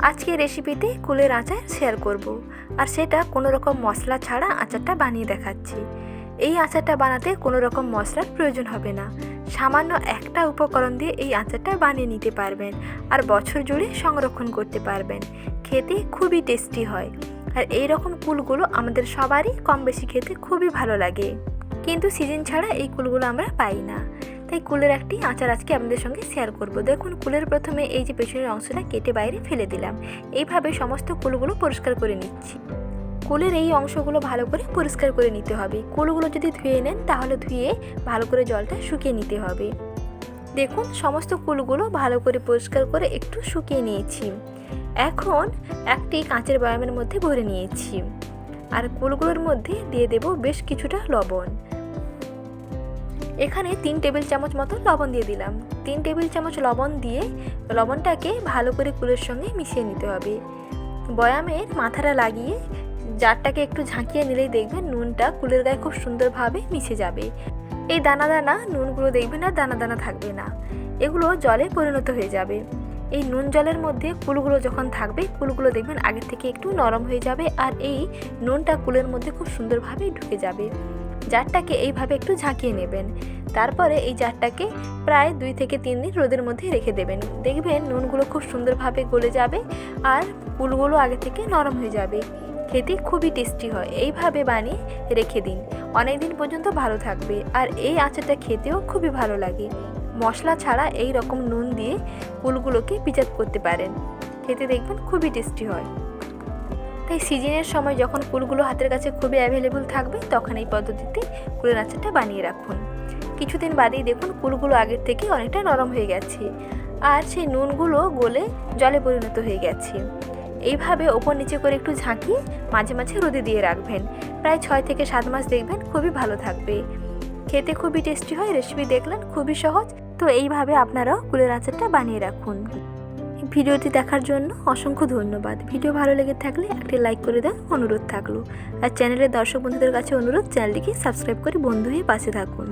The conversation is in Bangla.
আজকে রেসিপিতে কুলের আচার শেয়ার করব, আর সেটা কোনো রকম মশলা ছাড়া আচারটা বানিয়ে দেখাচ্ছি। এই আচারটা বানাতে কোনো রকম মশলার প্রয়োজন হবে না। সামান্য একটা উপকরণ দিয়ে এই আচারটা বানিয়ে নিতে পারবেন আর বছর জুড়ে সংরক্ষণ করতে পারবেন। খেতে খুবই টেস্টি হয়, আর এই রকম কুলগুলো আমাদের সবারই কম বেশি খেতে খুবই ভালো লাগে, কিন্তু সিজন ছাড়া এই কুলগুলো আমরা পাই না। তাই কুলের একটি আচার আজকে আপনাদের সঙ্গে শেয়ার করব। দেখুন, কুলের প্রথমে এই যে পেছনের অংশটা কেটে বাইরে ফেলে দিলাম। এইভাবে সমস্ত কুলগুলো পরিষ্কার করে নিচ্ছি। কুলের এই অংশগুলো ভালো করে পরিষ্কার করে নিতে হবে। কুলগুলো যদি ধুয়ে নেন তাহলে ধুয়ে ভালো করে জলটা শুকিয়ে নিতে হবে। দেখুন, সমস্ত কুলগুলো ভালো করে পরিষ্কার করে একটু শুকিয়ে নিয়েছি। এখন একটি কাঁচের বয়ামের মধ্যে ভরে নিয়েছি, আর কুলগুলোর মধ্যে দিয়ে দেব বেশ কিছুটা লবণ। এখানে 3 টেবিল চামচ মতো লবণ দিয়ে দিলাম। 3 টেবিল চামচ লবণ দিয়ে লবণটাকে ভালো করে কুলের সঙ্গে মিশিয়ে নিতে হবে। বয়ামের মাথাটা লাগিয়ে জারটাকে একটু ঝাঁকিয়ে নিলেই দেখবেন নুনটা কুলের গায়ে খুব সুন্দরভাবে মিশে যাবে। এই দানা দানা নুনগুলো দেখবেন আর দানা দানা থাকবে না, এগুলো জলে পরিণত হয়ে যাবে। এই নুন জলের মধ্যে কুলগুলো যখন থাকবে, কুলগুলো দেখবেন আগের থেকে একটু নরম হয়ে যাবে, আর এই নুনটা কুলের মধ্যে খুব সুন্দরভাবে ঢুকে যাবে। জারটাকে এইভাবে একটু ঝাঁকিয়ে নেবেন। তারপরে এই জারটাকে প্রায় 2 থেকে 3 দিন রোদের মধ্যে রেখে দেবেন। দেখবেন নুনগুলো খুব সুন্দরভাবে গলে যাবে আর কুলগুলো আগে থেকে নরম হয়ে যাবে। খেতে খুবই টেস্টি হয়। এইভাবে বানিয়ে রেখে দিন, অনেক দিন পর্যন্ত ভালো থাকবে। আর এই আচারটা খেতেও খুবই ভালো লাগে। মশলা ছাড়া এই রকম নুন দিয়ে কুলগুলোকে পিচাত করতে পারেন, খেতে দেখবেন খুবই টেস্টি হয়। তাই সিজনের সময় যখন কুলগুলো হাতের কাছে খুবই অ্যাভেলেবল থাকবে, তখন এই পদ্ধতিতে কুলের আচারটা বানিয়ে রাখুন। কিছুদিন বাদেই দেখুন কুলগুলো আগের থেকে অনেকটা নরম হয়ে গেছে, আর সেই নুনগুলো গলে জলে পরিণত হয়ে গেছে। এইভাবে ওপর নিচে করে একটু ঝাঁকিয়ে মাঝে মাঝে রোদে দিয়ে রাখবেন। প্রায় 6 থেকে 7 মাস দেখবেন খুবই ভালো থাকবে। খেতে খুবই টেস্টি হয়। রেসিপি দেখলেন, খুবই সহজ। তো এইভাবে আপনারাও কুলের আচারটা বানিয়ে রাখুন। ভিডিওটি দেখার জন্য অসংখ্য ধন্যবাদ। ভিডিও ভালো লেগে থাকলে একটি লাইক করে দেন অনুরোধ থাকলো। আর চ্যানেলের দর্শক বন্ধুদের কাছে অনুরোধ, চ্যানেলটিকে সাবস্ক্রাইব করে বন্ধু হয়ে পাশে থাকুন।